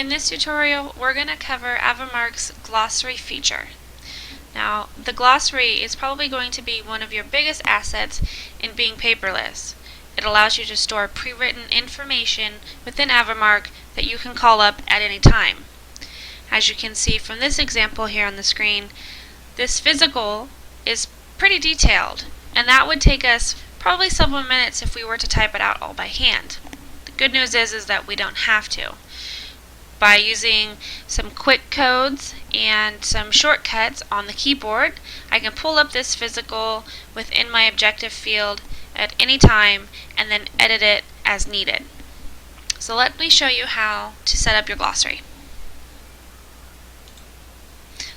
In this tutorial, we're going to cover AVImark's Glossary feature. Now, the glossary is probably going to be one of your biggest assets in being paperless. It allows you to store pre-written information within AVImark that you can call up at any time. As you can see from this example here on the screen, this physical is pretty detailed, and that would take us probably several minutes if we were to type it out all by hand. The good news is that we don't have to. By using some quick codes and some shortcuts on the keyboard, I can pull up this physical within my objective field at any time and then edit it as needed. So let me show you how to set up your glossary.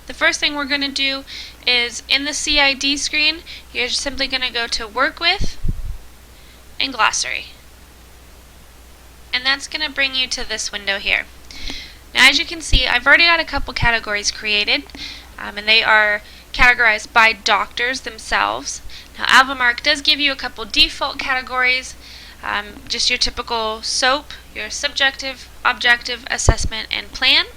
The first thing we're going to do is in the CID screen, you're simply going to go to Work With and Glossary. And that's going to bring you to this window here. Now, as you can see, I've already got a couple categories created, and they are categorized by doctors themselves. Now, AVImark does give you a couple default categories, just your typical SOAP, your subjective, objective, assessment, and plan.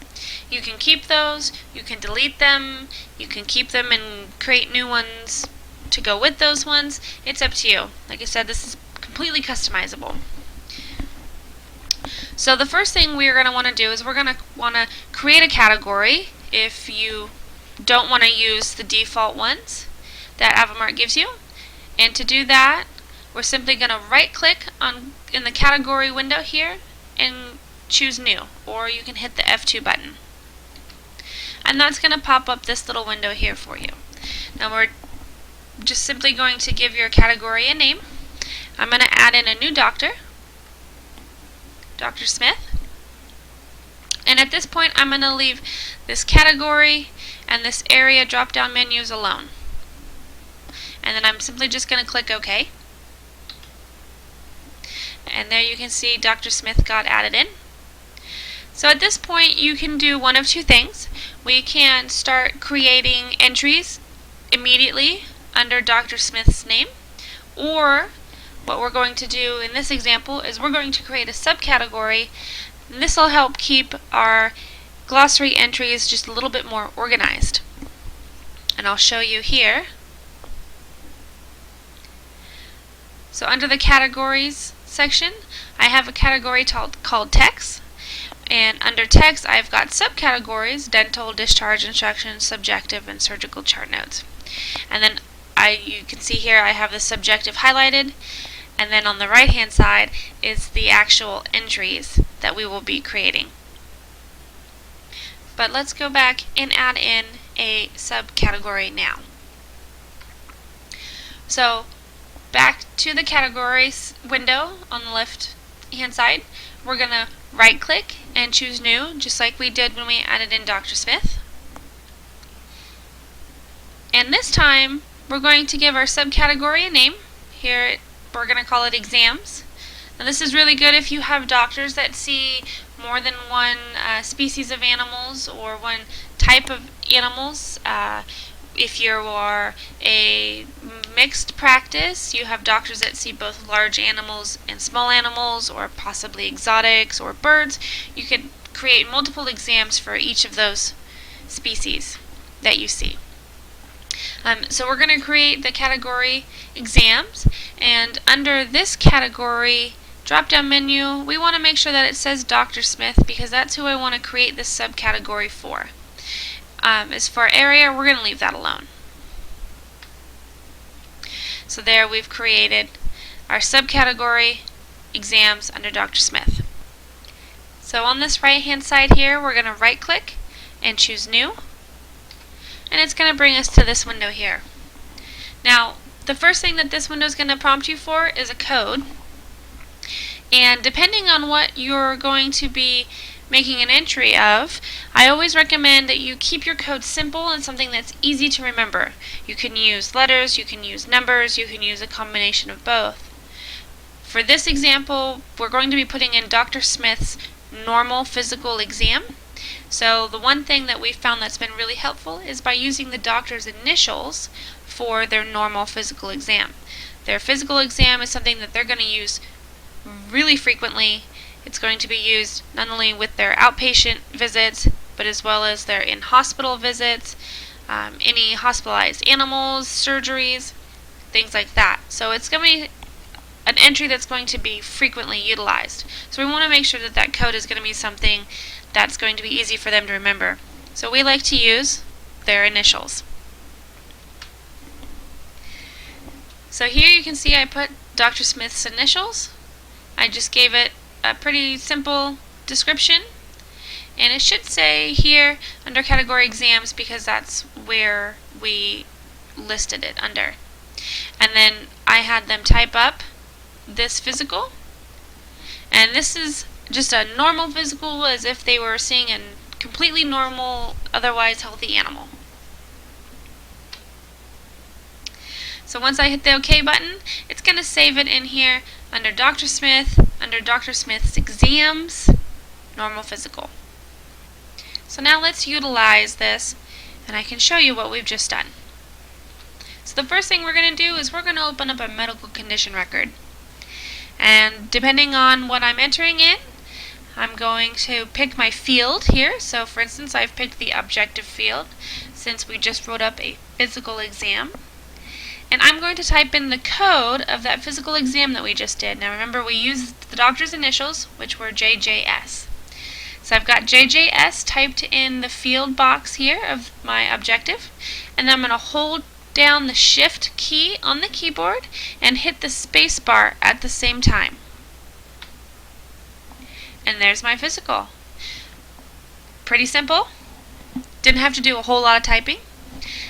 You can keep those, you can delete them, you can keep them and create new ones to go with those ones. It's up to you. Like I said, this is completely customizable. So the first thing we're going to want to do is we're going to want to create a category if you don't want to use the default ones that AVImark gives you. And to do that, we're simply going to right click in the category window here and choose New, or you can hit the F2 button. And that's going to pop up this little window here for you. Now we're just simply going to give your category a name. I'm going to add in a new doctor, Dr. Smith. And at this point, I'm going to leave this category and this area drop-down menus alone. And then I'm simply just going to click OK. And there you can see Dr. Smith got added in. So at this point, you can do one of two things. We can start creating entries immediately under Dr. Smith's name, or what we're going to do in this example is we're going to create a subcategory, and this will help keep our glossary entries just a little bit more organized. And I'll show you here. So under the categories section, I have a category called text, and under text I've got subcategories: dental, discharge instructions, subjective, and surgical chart notes. And then you can see here I have the subjective highlighted, and then on the right hand side is the actual entries that we will be creating. But let's go back and add in a subcategory now. So back to the categories window on the left hand side, we're going to right click and choose New, just like we did when we added in Dr. Smith. And this time we're going to give our subcategory a name. Here we're going to call it exams. Now this is really good if you have doctors that see more than one species of animals or one type of animals. If you are a mixed practice, you have doctors that see both large animals and small animals, or possibly exotics or birds. You could create multiple exams for each of those species that you see. So we're going to create the category exams, and under this category drop-down menu, we want to make sure that it says Dr. Smith, because that's who I want to create this subcategory for. As for area, we're going to leave that alone. So there we've created our subcategory exams under Dr. Smith. So on this right hand side here, we're going to right click and choose New, and it's going to bring us to this window here. Now the first thing that this window is going to prompt you for is a code, and depending on what you're going to be making an entry of, I always recommend that you keep your code simple and something that's easy to remember. You can use letters, you can use numbers, you can use a combination of both. For this example, we're going to be putting in Dr. Smith's normal physical exam. So the one thing that we found that's been really helpful is by using the doctor's initials for their normal physical exam. Their physical exam is something that they're going to use really frequently. It's going to be used not only with their outpatient visits, but as well as their in-hospital visits, any hospitalized animals, surgeries, things like that. So it's going to be an entry that's going to be frequently utilized. So we want to make sure that that code is going to be something that's going to be easy for them to remember. So we like to use their initials. So here you can see I put Dr. Smith's initials. I just gave it a pretty simple description, and it should say here under category exams because that's where we listed it under. And then I had them type up this physical, and this is just a normal physical as if they were seeing a completely normal, otherwise healthy animal. So once I hit the OK button, it's going to save it in here under Dr. Smith, under Dr. Smith's exams, normal physical. So now let's utilize this, and I can show you what we've just done. So the first thing we're going to do is we're going to open up a medical condition record. And depending on what I'm entering in, I'm going to pick my field here. So for instance, I've picked the objective field since we just wrote up a physical exam. And I'm going to type in the code of that physical exam that we just did. Now remember, we used the doctor's initials, which were JJS. So I've got JJS typed in the field box here of my objective, and then I'm going to hold down the Shift key on the keyboard and hit the space bar at the same time. And there's my physical. Pretty simple. Didn't have to do a whole lot of typing.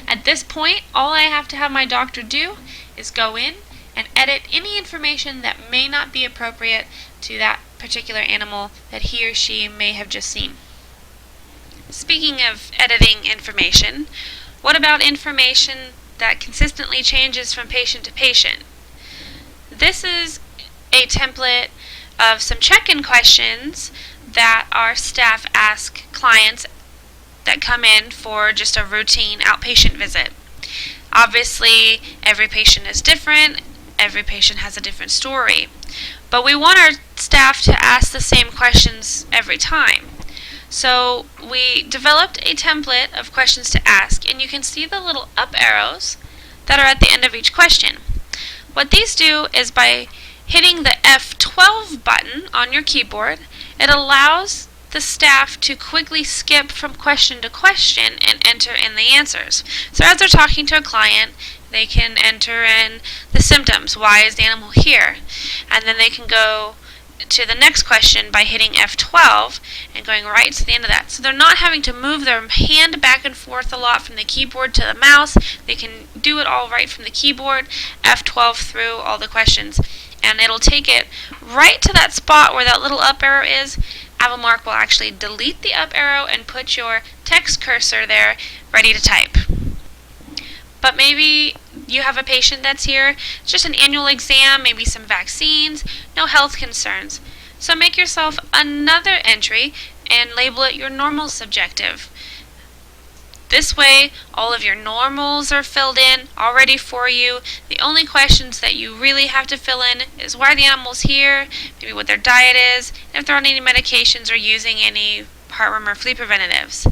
At this point, all I have to have my doctor do is go in and edit any information that may not be appropriate to that particular animal that he or she may have just seen. Speaking of editing information, what about information that consistently changes from patient to patient? This is a template of some check-in questions that our staff ask clients that come in for just a routine outpatient visit. Obviously, every patient is different, every patient has a different story, but we want our staff to ask the same questions every time. So we developed a template of questions to ask, and you can see the little up arrows that are at the end of each question. What these do is by hitting the F12 button on your keyboard, it allows the staff to quickly skip from question to question and enter in the answers. So as they're talking to a client, they can enter in the symptoms. Why is the animal here? And then they can go to the next question by hitting F12 and going right to the end of that. So they're not having to move their hand back and forth a lot from the keyboard to the mouse. They can do it all right from the keyboard, F12 through all the questions. And it'll take it right to that spot where that little up arrow is. AVImark will actually delete the up arrow and put your text cursor there ready to type. But maybe you have a patient that's here, it's just an annual exam, maybe some vaccines, no health concerns. So make yourself another entry and label it your normal subjective. This way, all of your normals are filled in already for you. The only questions that you really have to fill in is why the animal's here, maybe what their diet is, and if they're on any medications or using any heartworm or flea preventatives.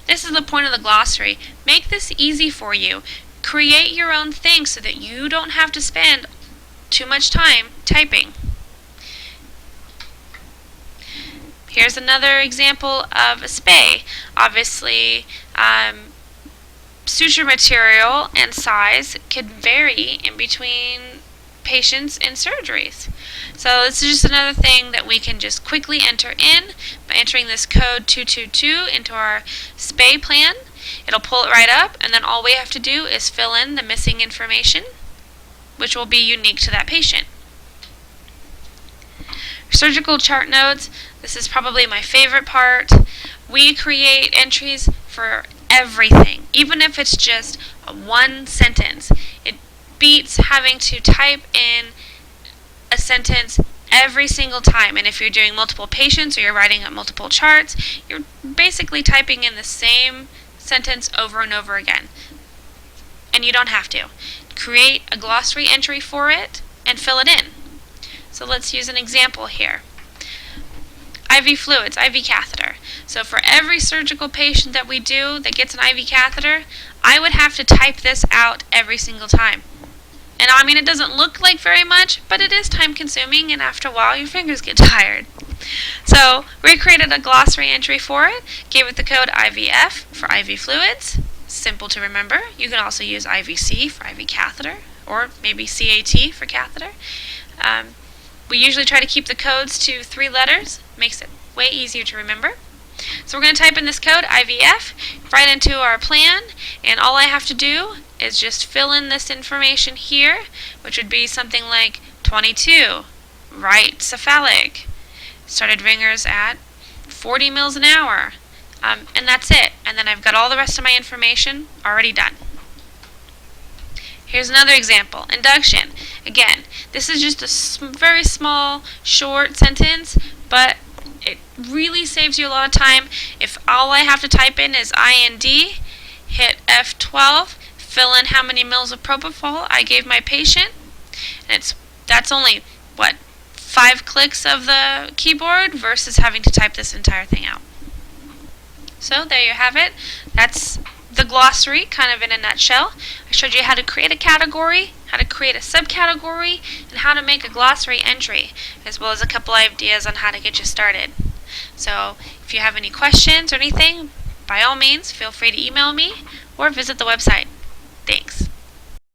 This is the point of the glossary. Make this easy for you. Create your own thing so that you don't have to spend too much time typing. Here's another example of a spay. Obviously, suture material and size could vary in between patients and surgeries. So this is just another thing that we can just quickly enter in by entering this code 222 into our spay plan. It'll pull it right up, and then all we have to do is fill in the missing information, which will be unique to that patient. Surgical chart notes, this is probably my favorite part. We create entries for everything, even if it's just one sentence. It beats having to type in a sentence every single time, and if you're doing multiple patients or you're writing up multiple charts, you're basically typing in the same sentence over and over again. And you don't have to. Create a glossary entry for it and fill it in. So let's use an example here. IV fluids, IV catheter. So for every surgical patient that we do that gets an IV catheter, I would have to type this out every single time. And I mean, it doesn't look like very much, but it is time consuming, and after a while your fingers get tired. So we created a glossary entry for it, gave it the code IVF for IV fluids. Simple to remember. You can also use IVC for IV catheter, or maybe CAT for catheter. We usually try to keep the codes to 3 letters. Makes it way easier to remember. So we're going to type in this code, IVF, right into our plan, and all I have to do is just fill in this information here, which would be something like 22, right cephalic, started ringers at 40 mils an hour, and that's it. And then I've got all the rest of my information already done. Here's another example, induction. Again, this is just a very small, short sentence, but it really saves you a lot of time. If all I have to type in is IND, hit F12, fill in how many mils of propofol I gave my patient, and that's only, 5 clicks of the keyboard versus having to type this entire thing out. So there you have it. That's the glossary, kind of in a nutshell. I showed you how to create a category, how to create a subcategory, and how to make a glossary entry, as well as a couple ideas on how to get you started. So if you have any questions or anything, by all means, feel free to email me or visit the website. Thanks.